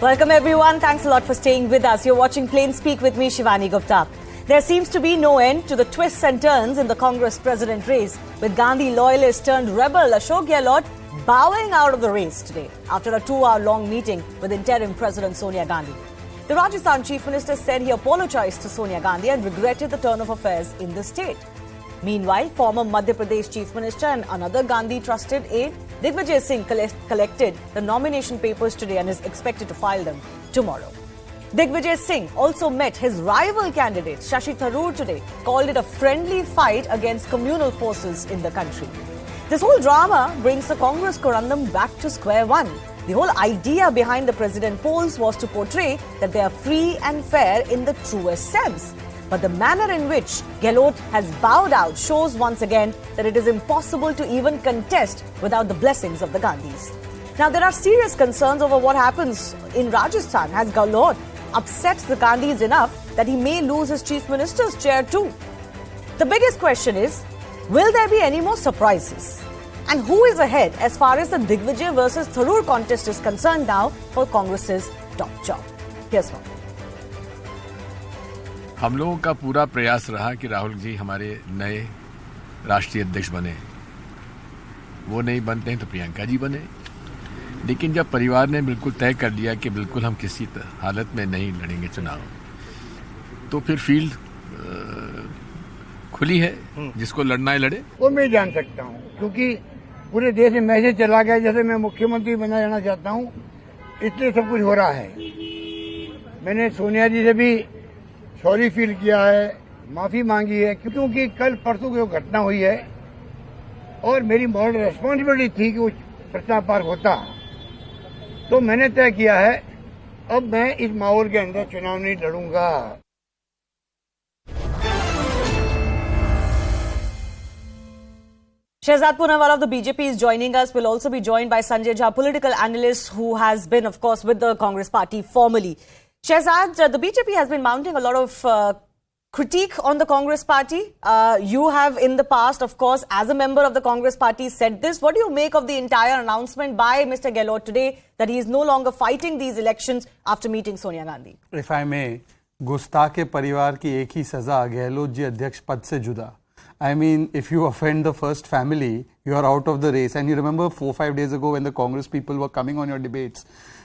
Welcome everyone. Thanks a lot for staying with us. You're watching Plain Speak with me, Shivani Gupta. There seems to be no end to the twists and turns in the Congress president race, with Gandhi loyalist turned rebel Ashok Gehlot bowing out of the race today after a 2-hour-long meeting with interim President Sonia Gandhi. The Rajasthan Chief Minister said he apologized to Sonia Gandhi and regretted the turn of affairs in the state. Meanwhile, former Madhya Pradesh Chief Minister and another Gandhi trusted aide, Digvijay Singh, collected the nomination papers today and is expected to file them tomorrow. Digvijay Singh also met his rival candidate Shashi Tharoor today, called it a friendly fight against communal forces in the country. This whole drama brings the Congress Corundum back to square one. The whole idea behind the president polls was to portray that they are free and fair in the truest sense. But the manner in which Gehlot has bowed out shows once again that it is impossible to even contest without the blessings of the Gandhis. Now, there are serious concerns over what happens in Rajasthan. Has Gehlot upsets the Gandhis enough that he may lose his chief minister's chair too? The biggest question is, will there be any more surprises? And who is ahead as far as the Digvijay versus Tharoor contest is concerned now for Congress's top job? Here's one. हम लोगों का पूरा प्रयास रहा कि राहुल जी हमारे नए राष्ट्रीय अध्यक्ष बने। वो नहीं बनते हैं तो प्रियंका जी बने। लेकिन जब परिवार ने बिल्कुल तय कर लिया कि बिल्कुल हम किसी हालत में नहीं लड़ेंगे चुनाव, तो फिर फील्ड खुली है, जिसको लड़ना है लड़े। वो मैं जान सकता हूँ, क्योंकि पूरे देश में मैसेज चला गया जैसे मैं मुख्यमंत्री बना जाना चाहता हूँ, इसलिए सब कुछ हो रहा है। मैंने सोनिया जी से भी सॉरी फील किया है, माफी मांगी है, क्योंकि कल परसों की जो घटना हुई है और मेरी मॉरल रेस्पॉन्सिबिलिटी थी कि वो प्रस्ताव पार होता, तो मैंने तय किया है अब मैं इस माहौल के अंदर चुनाव नहीं लड़ूंगा। Shehzad Poonawala of the BJP is joining us. We'll also be joined by Sanjay Jha, political analyst who has been, of course, with the Congress party formally. Shehzad, the BJP has been mounting a lot of critique on the Congress party. You have in the past, of course, as a member of the Congress party, said this. What do you make of the entire announcement by Mr. Gehlot today that he is no longer fighting these elections after meeting Sonia Gandhi? If I may, गुस्ताख के परिवार की एक ही सजा, गहलोत जी अध्यक्ष पद से जुदा. I mean, if you offend the first family, you are out of the race. And you remember 4-5 days ago when the Congress people were coming on your debates,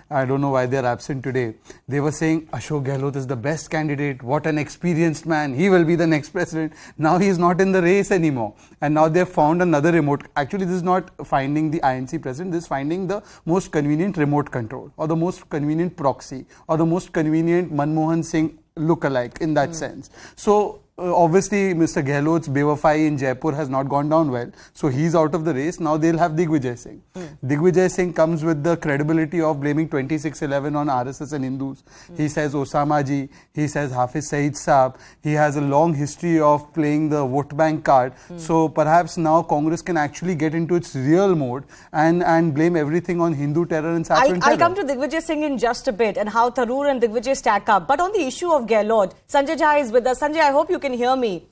I don't know why they are absent today. They were saying Ashok Gehlot is the best candidate. What an experienced man. He will be the next president. Now he is not in the race anymore. And now they have found another remote. Actually, this is not finding the INC president. This is finding the most convenient remote control or the most convenient proxy or the most convenient Manmohan Singh look-alike in that sense. So, obviously, Mr. Gehlot's Bewafai in Jaipur has not gone down well. So, he's out of the race. Now, they'll have Digvijay Singh. Digvijay Singh comes with the credibility of blaming 2611 on RSS and Hindus. He says Osama ji. He says Hafiz Saeed Saab. He has a long history of playing the vote bank card. So, perhaps now Congress can actually get into its real mode and blame everything on Hindu terror and saffron terror. I'll come to Digvijay Singh in just a bit and how Tharoor and Digvijay stack up. But on the issue of Gehlot, Sanjay Jha is with us. Sanjay, I hope you can hear me.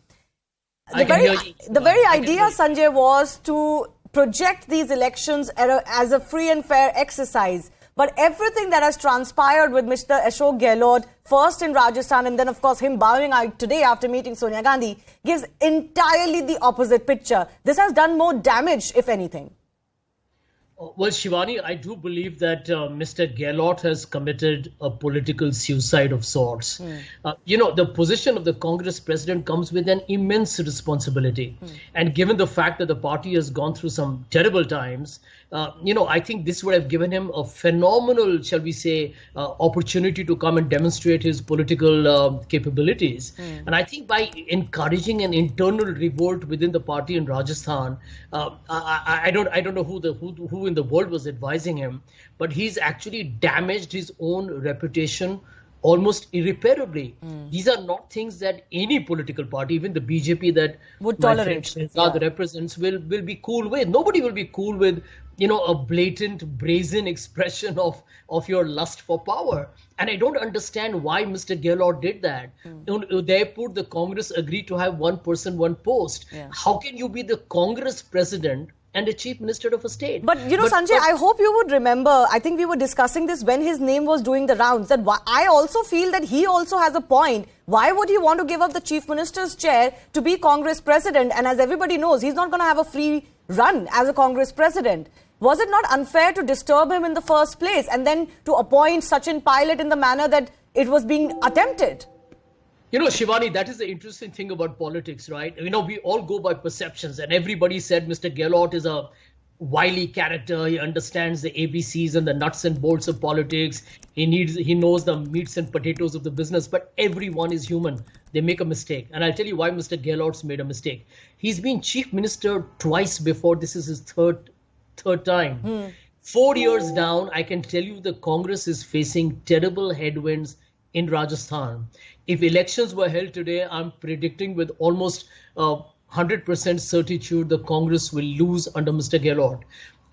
The very idea, Sanjay, was to project these elections as a free and fair exercise. But everything that has transpired with Mr. Ashok Gehlot, first in Rajasthan and then, of course, him bowing out today after meeting Sonia Gandhi, gives entirely the opposite picture. This has done more damage, if anything. Well, Shivani, I do believe that Mr. Gehlot has committed a political suicide of sorts. The position of the Congress president comes with an immense responsibility. And given the fact that the party has gone through some terrible times, I think this would have given him a phenomenal, shall we say, opportunity to come and demonstrate his political capabilities. And I think by encouraging an internal revolt within the party in Rajasthan, I don't know who in the world was advising him, but he's actually damaged his own reputation almost irreparably. These are not things that any political party, even the BJP that would tolerate, Shehzad represents, will be cool with. Nobody will be cool with, a blatant, brazen expression of your lust for power. And I don't understand why Mr. Gehlot did that. Therefore, the Congress agreed to have one person, one post. How can you be the Congress president and a chief minister of a state. But Sanjay, I hope you would remember, I think we were discussing this when his name was doing the rounds, that I also feel that he also has a point. Why would he want to give up the chief minister's chair to be Congress president? And as everybody knows, he's not going to have a free run as a Congress president. Was it not unfair to disturb him in the first place and then to appoint Sachin Pilot in the manner that it was being attempted? Shivani, that is the interesting thing about politics, right? We all go by perceptions, and everybody said Mr. Gehlot is a wily character. He understands the ABCs and the nuts and bolts of politics. He knows the meats and potatoes of the business, but everyone is human. They make a mistake. And I'll tell you why Mr. Gehlot's made a mistake. He's been chief minister twice before. This is his third time. 4 years down, I can tell you the Congress is facing terrible headwinds in Rajasthan. If elections were held today, I'm predicting with almost 100% certitude the Congress will lose under Mr. Gehlot.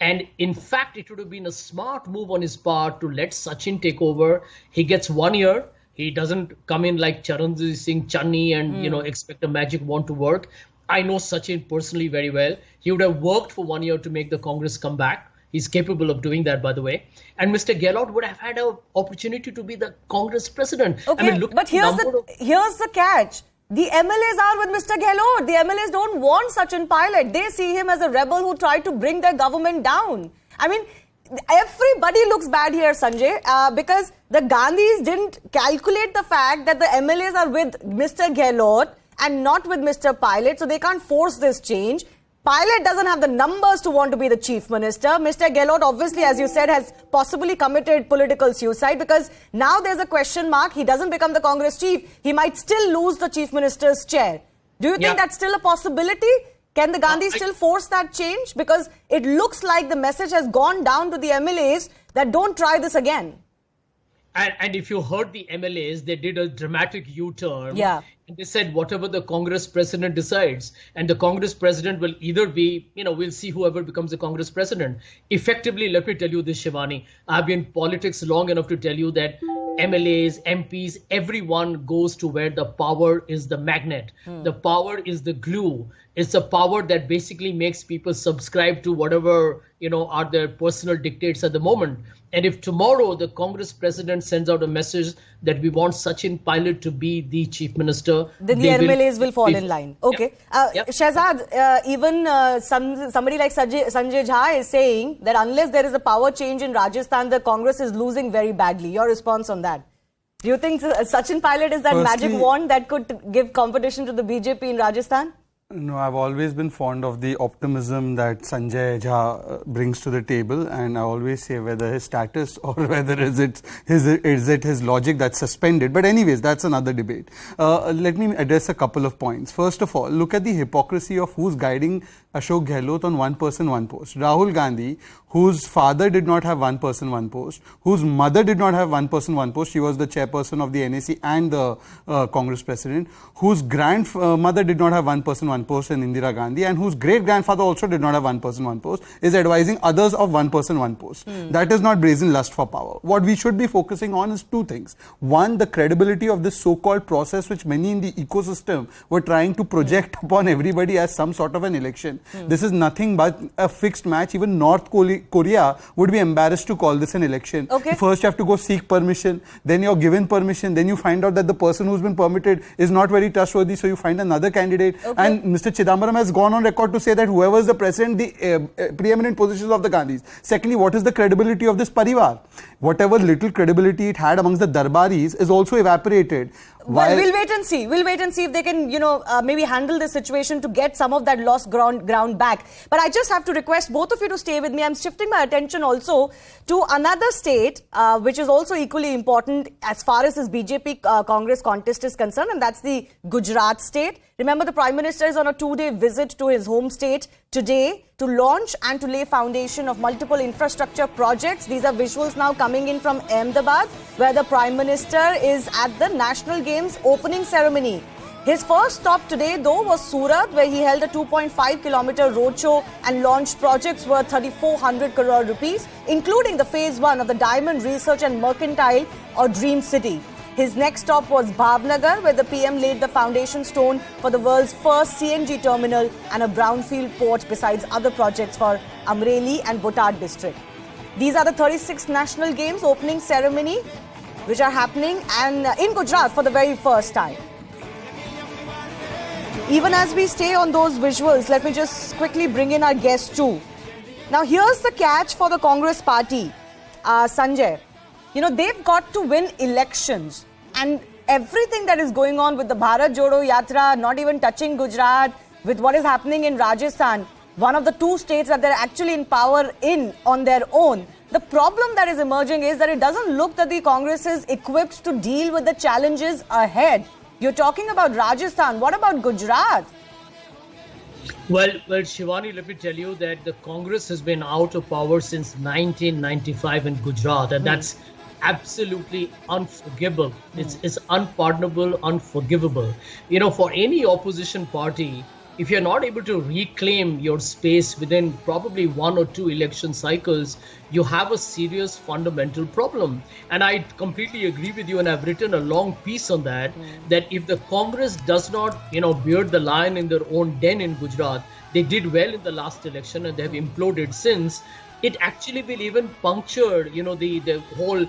And in fact, it would have been a smart move on his part to let Sachin take over. He gets 1 year. He doesn't come in like Charanjit Singh Channi and expect a magic wand to work. I know Sachin personally very well. He would have worked for 1 year to make the Congress come back. He's capable of doing that, by the way. And Mr. Gehlot would have had an opportunity to be the Congress president. Okay, but here's the catch. The MLAs are with Mr. Gehlot. The MLAs don't want Sachin Pilot. They see him as a rebel who tried to bring their government down. I mean, everybody looks bad here, Sanjay, because the Gandhis didn't calculate the fact that the MLAs are with Mr. Gehlot and not with Mr. Pilot, so they can't force this change. Pilot doesn't have the numbers to want to be the chief minister. Mr. Gehlot, obviously, as you said, has possibly committed political suicide because now there's a question mark. He doesn't become the Congress chief. He might still lose the chief minister's chair. Do you think that's still a possibility? Can the Gandhis still force that change? Because it looks like the message has gone down to the MLAs that don't try this again. And if you heard the MLAs, they did a dramatic U-turn. And they said whatever the Congress president decides, and the Congress president will either be, we'll see whoever becomes the Congress president. Effectively, let me tell you this, Shivani, I've been in politics long enough to tell you that MLAs, MPs, everyone goes to where the power is the magnet. The power is the glue. It's a power that basically makes people subscribe to whatever, are their personal dictates at the moment. And if tomorrow the Congress president sends out a message that we want Sachin Pilot to be the chief minister, then the MLAs will fall in line. Okay. Shehzad, even somebody like Sanjay Jha is saying that unless there is a power change in Rajasthan, the Congress is losing very badly. Your response on that? Do you think Sachin Pilot is that magic wand that could give competition to the BJP in Rajasthan? No, I've always been fond of the optimism that Sanjay Jha brings to the table, and I always say whether his status or whether is it his logic that's suspended. But anyways, that's another debate. Let me address a couple of points. First of all, look at the hypocrisy of who's guiding Ashok Gehlot on one person, one post. Rahul Gandhi, whose father did not have one person, one post, whose mother did not have one person, one post. She was the chairperson of the NAC and the Congress president, whose grandmother did not have one person, one post in Indira Gandhi, and whose great-grandfather also did not have one person, one post, is advising others of one person, one post. That is not brazen lust for power. What we should be focusing on is two things. One, the credibility of this so-called process which many in the ecosystem were trying to project upon everybody as some sort of an election. This is nothing but a fixed match. Even North Korea would be embarrassed to call this an election. First you have to go seek permission, then you're given permission, then you find out that the person who's been permitted is not very trustworthy, so you find another candidate. And Mr. Chidambaram has gone on record to say that whoever is the president, the preeminent positions of the Gandhis. Secondly, what is the credibility of this parivar? Whatever little credibility it had amongst the Darbaris is also evaporated. Well, we'll wait and see. We'll wait and see if they can, maybe handle the situation to get some of that lost ground back. But I just have to request both of you to stay with me. I'm shifting my attention also to another state, which is also equally important as far as this BJP Congress contest is concerned, and that's the Gujarat state. Remember, the Prime Minister is on a 2-day visit to his home state today to launch and to lay foundation of multiple infrastructure projects. These are visuals now coming in from Ahmedabad, where the Prime Minister is at the National Games opening ceremony. His first stop today, though, was Surat, where he held a 2.5-kilometer roadshow and launched projects worth 3,400 crore rupees, including the phase 1 of the Diamond Research and Mercantile or Dream City. His next stop was Bhavnagar, where the PM laid the foundation stone for the world's first CNG terminal and a brownfield port, besides other projects for Amreli and Botad district. These are the 36th National Games opening ceremony, which are happening and in Gujarat for the very first time. Even as we stay on those visuals, let me just quickly bring in our guest too. Now, here's the catch for the Congress party, Sanjay. You know, they've got to win elections, and everything that is going on with the Bharat Jodo Yatra, not even touching Gujarat, with what is happening in Rajasthan, one of the two states that they're actually in power in on their own. The problem that is emerging is that it doesn't look that the Congress is equipped to deal with the challenges ahead. You're talking about Rajasthan. What about Gujarat? Well, Shivani, let me tell you that the Congress has been out of power since 1995 in Gujarat, and that's absolutely unforgivable. It's unpardonable, unforgivable. You know, for any opposition party, if you're not able to reclaim your space within probably one or two election cycles, you have a serious fundamental problem. And I completely agree with you, and I've written a long piece on that, that if the Congress does not, beard the lion in their own den in Gujarat, they did well in the last election and they have imploded since. It actually will even puncture, the whole,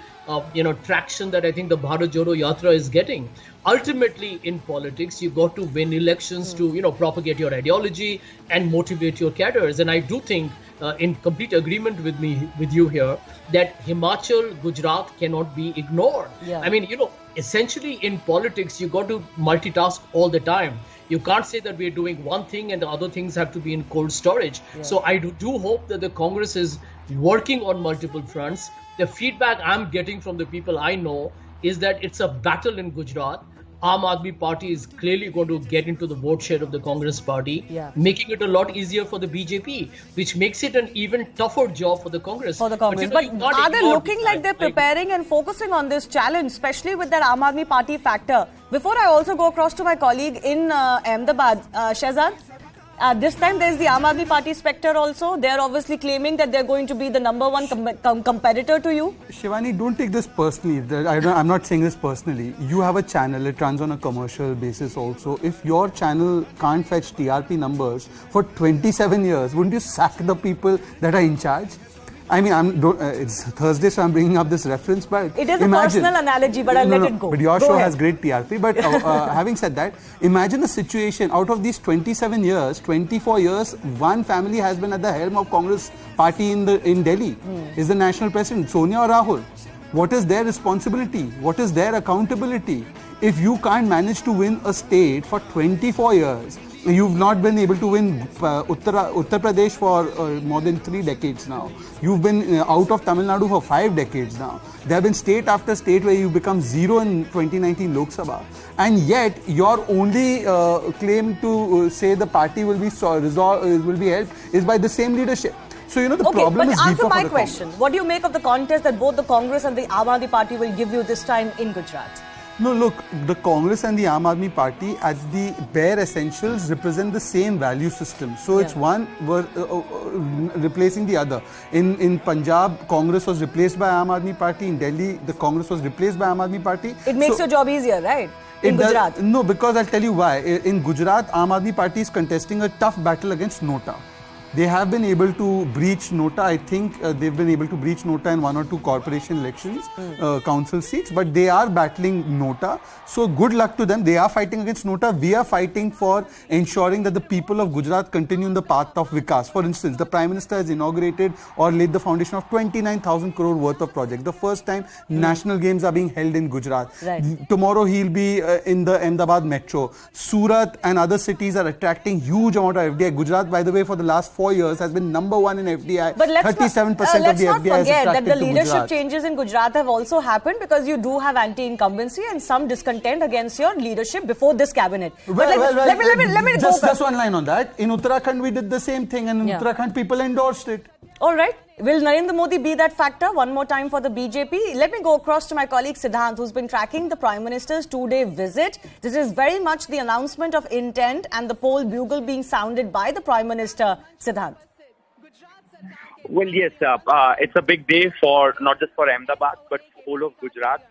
traction that I think the Bharat Jodo Yatra is getting. Ultimately, in politics, you got to win elections to, propagate your ideology and motivate your cadres. And I do think, in complete agreement with you here, that Himachal, Gujarat cannot be ignored. Yeah. I mean, essentially in politics, you got to multitask all the time. You can't say that we're doing one thing and the other things have to be in cold storage. Yeah. So I do hope that the Congress is working on multiple fronts. The feedback I'm getting from the people I know is that it's a battle in Gujarat. Aam Aadmi Party is clearly going to get into the vote share of the Congress Party, making it a lot easier for the BJP, which makes it an even tougher job for the Congress. But are they looking like they're preparing and focusing on this challenge, especially with that Aam Aadmi Party factor? Before I also go across to my colleague in Ahmedabad, Shehzad, this time there's the Aam Aadmi Party spectre also. They're obviously claiming that they're going to be the number one competitor to you. Shivani, don't take this personally. I'm not saying this personally. You have a channel. It runs on a commercial basis also. If your channel can't fetch TRP numbers for 27 years, wouldn't you sack the people that are in charge? I mean, it's Thursday, so I'm bringing up this reference, but it is a personal analogy, but I'll let it go. But your show has great TRP. But having said that, imagine a situation out of these 27 years, 24 years, one family has been at the helm of Congress party in Delhi. Is the national president Sonia or Rahul? What is their responsibility? What is their accountability? If you can't manage to win a state for 24 years, you've not been able to win Uttar Pradesh for more than 3 decades now. You've been out of Tamil Nadu for 5 decades now. There have been state after state where you've become zero in 2019 Lok Sabha. And yet, your only claim to say the party will be helped is by the same leadership. So, the problem is deeper for the answer my question. What do you make of the contest that both the Congress and the Aam Aadmi Party will give you this time in Gujarat? No, look, the Congress and the Aam Aadmi Party at the bare essentials represent the same value system. So it's one replacing the other. In Punjab, Congress was replaced by Aam Aadmi Party. In Delhi, the Congress was replaced by Aam Aadmi Party. It makes your job easier, right? In Gujarat? No, because I'll tell you why. In Gujarat, Aam Aadmi Party is contesting a tough battle against Nota. They have been able to breach Nota. I think they've been able to breach Nota in 1 or 2 corporation elections, council seats, but they are battling Nota. So good luck to them. They are fighting against Nota. We are fighting for ensuring that the people of Gujarat continue in the path of Vikas. For instance, the Prime Minister has inaugurated or laid the foundation of 29,000 crore worth of projects. The first time national games are being held in Gujarat. Right. Tomorrow he'll be in the Ahmedabad metro. Surat and other cities are attracting huge amount of FDI. Gujarat, by the way, for the last 4 years has been number 1 in FDI. But 37% of the FDI is attracted let's not forget that the leadership Gujarat. changes in Gujarat have also happened because you do have anti-incumbency and some discontent against your leadership before this cabinet. Let me just one line on that. In Uttarakhand, we did the same thing, and in Uttarakhand, people endorsed it. All right. Will Narendra Modi be that factor one more time for the BJP? Let me go across to my colleague Siddhant, who's been tracking the Prime Minister's 2-day visit. This is very much the announcement of intent and the poll bugle being sounded by the Prime Minister. Siddhant. Well, yes, it's a big day for not just for Ahmedabad, but whole of Gujarat.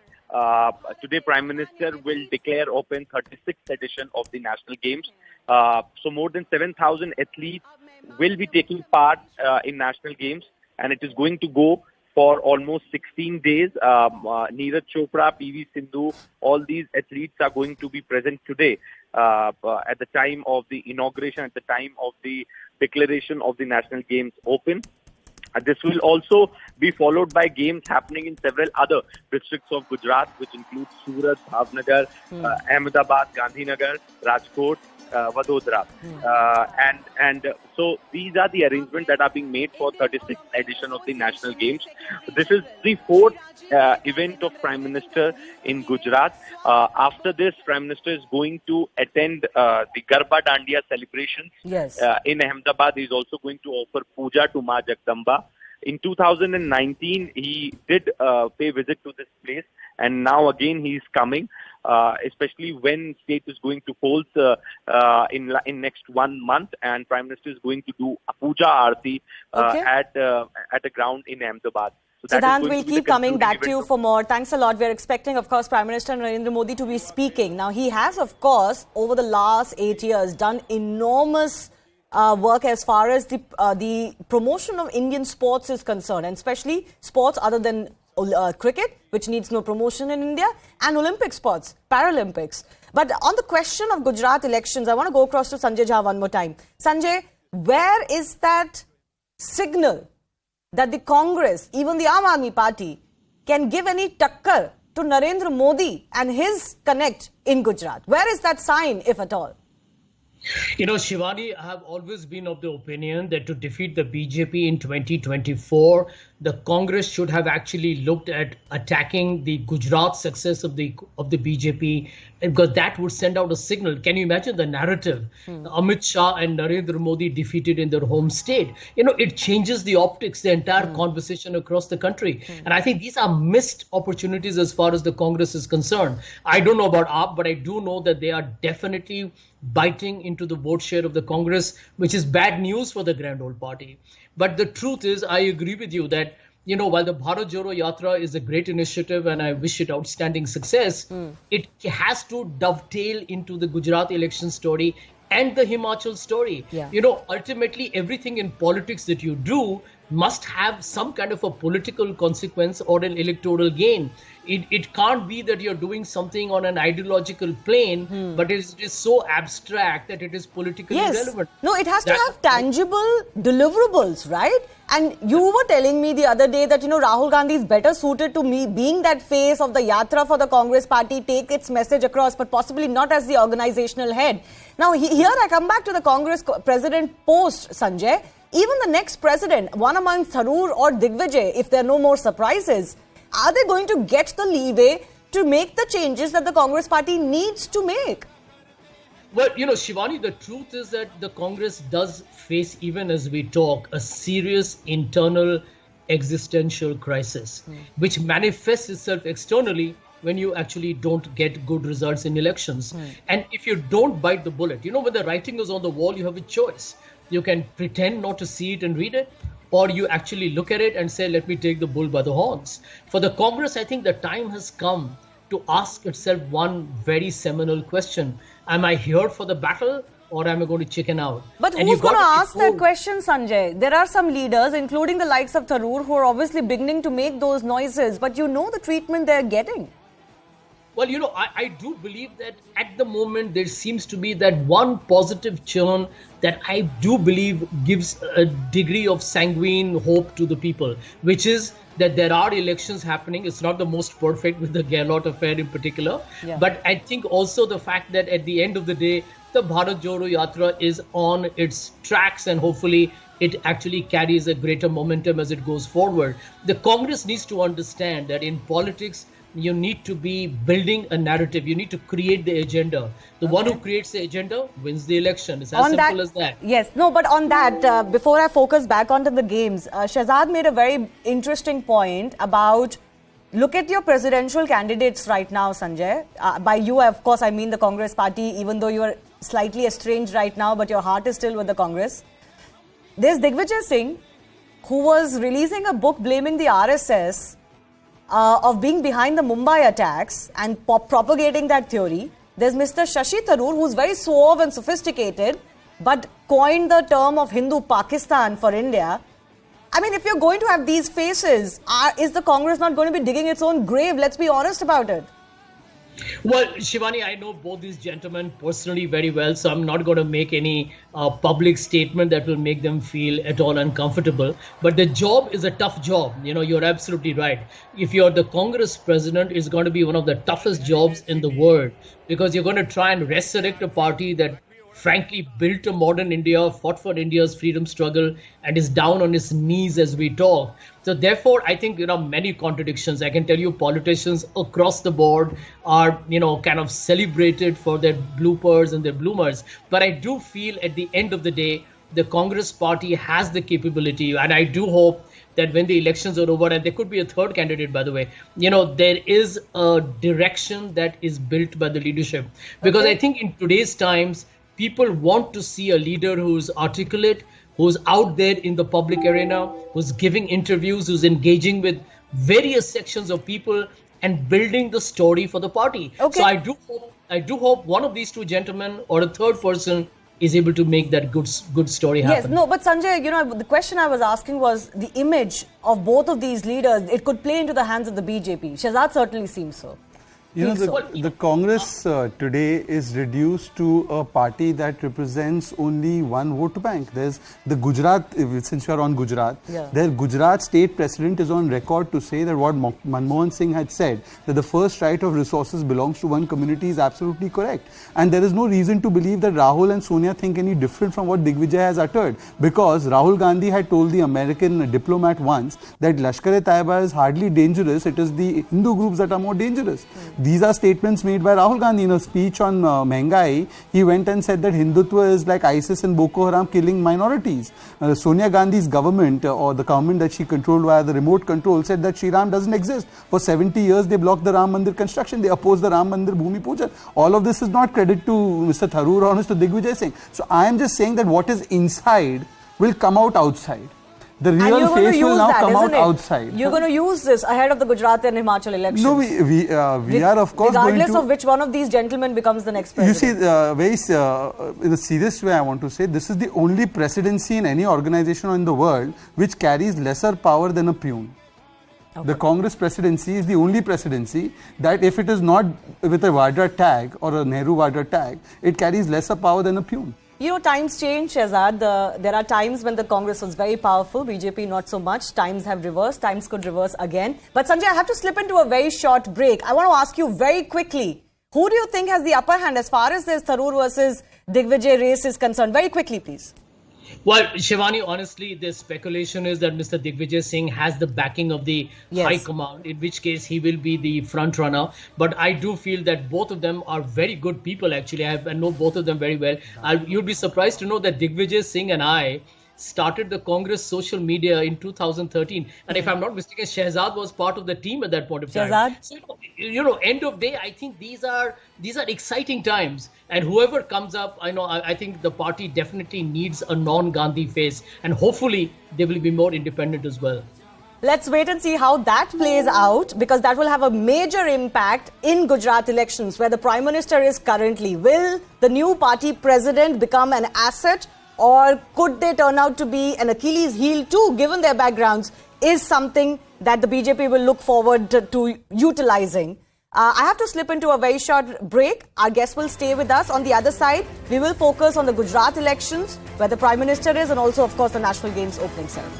Today, Prime Minister will declare open 36th edition of the National Games. So more than 7,000 athletes will be taking part in National Games, and it is going to go for almost 16 days. Neeraj Chopra, PV Sindhu, all these athletes are going to be present today at the time of the inauguration, at the time of the declaration of the National Games Open. This will also be followed by games happening in several other districts of Gujarat, which include Surat, Bhavnagar, Ahmedabad, Gandhinagar, Rajkot, Vadodara. And so these are the arrangements that are being made for 36th edition of the National Games. This is the fourth event of Prime Minister in Gujarat. After this, Prime Minister is going to attend the Garba Dandiya celebrations in Ahmedabad. He is also going to offer puja to Ma Jagdamba. In 2019, he did pay visit to this place, and now again he is coming, especially when state is going to polls in next 1 month, and Prime Minister is going to do a puja aarti at a ground in Ahmedabad. Siddhant, we'll keep coming back to you for more. Thanks a lot. We're expecting, of course, Prime Minister Narendra Modi to be speaking. Now, he has, of course, over the last 8 years, done enormous work as far as the promotion of Indian sports is concerned, and especially sports other than cricket, which needs no promotion in India, and Olympic sports, Paralympics. But on the question of Gujarat elections, I want to go across to Sanjay Jha one more time. Sanjay, where is that signal that the Congress, even the Aam Aadmi Party, can give any takkar to Narendra Modi and his connect in Gujarat? Where is that sign, if at all? You know, Shivani, I have always been of the opinion that to defeat the BJP in 2024, the Congress should have actually looked at attacking the Gujarat success of the BJP, because that would send out a signal. Can you imagine the narrative? Amit Shah and Narendra Modi defeated in their home state. You know, it changes the optics, the entire conversation across the country. And I think these are missed opportunities as far as the Congress is concerned. I don't know about AAP, but I do know that they are definitely biting into the vote share of the Congress, which is bad news for the Grand Old Party. But the truth is, I agree with you that, you know, while the Bharat Jodo Yatra is a great initiative and I wish it outstanding success, it has to dovetail into the Gujarat election story and the Himachal story. You know, ultimately, everything in politics that you do must have some kind of a political consequence or an electoral gain. It can't be that you're doing something on an ideological plane, but it is so abstract that it is politically relevant. No, it has to have tangible deliverables, right? And you were telling me the other day that, you know, Rahul Gandhi is better suited to me being that face of the Yatra for the Congress party, take its message across, but possibly not as the organizational head. Now, here I come back to the Congress president post, Sanjay. Even the next president, one among Tharoor or Digvijay, if there are no more surprises, are they going to get the leeway to make the changes that the Congress party needs to make? Well, you know, Shivani, the truth is that the Congress does face, even as we talk, a serious internal existential crisis, which manifests itself externally when you actually don't get good results in elections. And if you don't bite the bullet, you know, when the writing is on the wall, you have a choice. You can pretend not to see it and read it, or you actually look at it and say, let me take the bull by the horns. For the Congress, I think the time has come to ask itself one very seminal question. Am I here for the battle, or am I going to chicken out? But who's going to ask that question, Sanjay? There are some leaders, including the likes of Tharoor, who are obviously beginning to make those noises, but you know the treatment they're getting. Well, you know, I do believe that at the moment there seems to be that one positive churn that I do believe gives a degree of sanguine hope to the people, which is that there are elections happening. It's not the most perfect with the Gehlot affair in particular. But I think also the fact that at the end of the day, the Bharat Jodo Yatra is on its tracks, and hopefully it actually carries a greater momentum as it goes forward. The Congress needs to understand that in politics, you need to be building a narrative. You need to create the agenda. The one who creates the agenda wins the election. It's as simple as that. Yes. No, but on that, before I focus back onto the games, Shahzad made a very interesting point about, look at your presidential candidates right now, Sanjay. By you, of course, I mean the Congress party, even though you are slightly estranged right now, but your heart is still with the Congress. There's Digvijay Singh, who was releasing a book blaming the RSS of being behind the Mumbai attacks and propagating that theory. There's Mr. Shashi Tharoor, who's very suave and sophisticated, but coined the term of Hindu Pakistan for India. I mean, if you're going to have these faces, is the Congress not going to be digging its own grave? Let's be honest about it. Well, Shivani, I know both these gentlemen personally very well, so I'm not going to make any public statement that will make them feel at all uncomfortable. But the job is a tough job. You know, you're absolutely right. If you're the Congress president, it's going to be one of the toughest jobs in the world, because you're going to try and resurrect a party that frankly built a modern India, fought for India's freedom struggle, and is down on its knees as we talk. So therefore, I think there are many contradictions. I can tell you politicians across the board are, kind of celebrated for their bloopers and their bloomers. But I do feel at the end of the day, the Congress party has the capability, and I do hope that when the elections are over, and there could be a third candidate, by the way, there is a direction that is built by the leadership. Because I think in today's times, people want to see a leader who's articulate, who's out there in the public arena, who's giving interviews, who's engaging with various sections of people and building the story for the party. Okay. So I do hope one of these two gentlemen or a third person is able to make that good story happen. Yes, no, but Sanjay, the question I was asking was the image of both of these leaders. It could play into the hands of the BJP. Shehzad certainly seems so. The Congress today is reduced to a party that represents only one vote bank. There's the Gujarat, since you are on Gujarat, their Gujarat state president is on record to say that what Manmohan Singh had said, that the first right of resources belongs to one community, is absolutely correct. And there is no reason to believe that Rahul and Sonia think any different from what Digvijay has uttered. Because Rahul Gandhi had told the American diplomat once that Lashkar-e-Taiba is hardly dangerous, it is the Hindu groups that are more dangerous. These are statements made by Rahul Gandhi. In a speech on Mehengai, he went and said that Hindutva is like ISIS and Boko Haram killing minorities. Sonia Gandhi's government, or the government that she controlled via the remote control, said that Shri Ram doesn't exist. For 70 years, they blocked the Ram Mandir construction. They opposed the Ram Mandir Bhumi Pujan. All of this is not credit to Mr. Tharoor or Mr. Digvijay Singh. So I am just saying that what is inside will come out outside. The real face will now come out outside. You're going to use this ahead of the Gujarat and Himachal elections. No, we are of course going to... Regardless of which one of these gentlemen becomes the next president. You see, in a serious way, I want to say, this is the only presidency in any organization in the world which carries lesser power than a peon. Okay. The Congress presidency is the only presidency that, if it is not with a Vadra tag or a Nehru Vadra tag, it carries lesser power than a peon. Times change, Shehzad. There are times when the Congress was very powerful, BJP not so much. Times have reversed. Times could reverse again. But Sanjay, I have to slip into a very short break. I want to ask you very quickly, who do you think has the upper hand as far as this Tharoor versus Digvijay race is concerned? Very quickly, please. Well, Shivani, honestly, the speculation is that Mr. Digvijay Singh has the backing of the high command, in which case he will be the front runner. But I do feel that both of them are very good people, actually. I know both of them very well. You'd be surprised to know that Digvijay Singh and I started the Congress social media in 2013. And if I'm not mistaken, Shehzad was part of the team at that point of time. Shehzad? So, end of day, I think these are exciting times. And whoever comes up, I think the party definitely needs a non-Gandhi face. And hopefully, they will be more independent as well. Let's wait and see how that plays out, because that will have a major impact in Gujarat elections, where the Prime Minister is currently. Will the new party president become an asset, or could they turn out to be an Achilles heel too, given their backgrounds, is something that the BJP will look forward to utilizing. I have to slip into a very short break. Our guests will stay with us. On the other side, we will focus on the Gujarat elections, where the Prime Minister is, and also, of course, the National Games opening ceremony.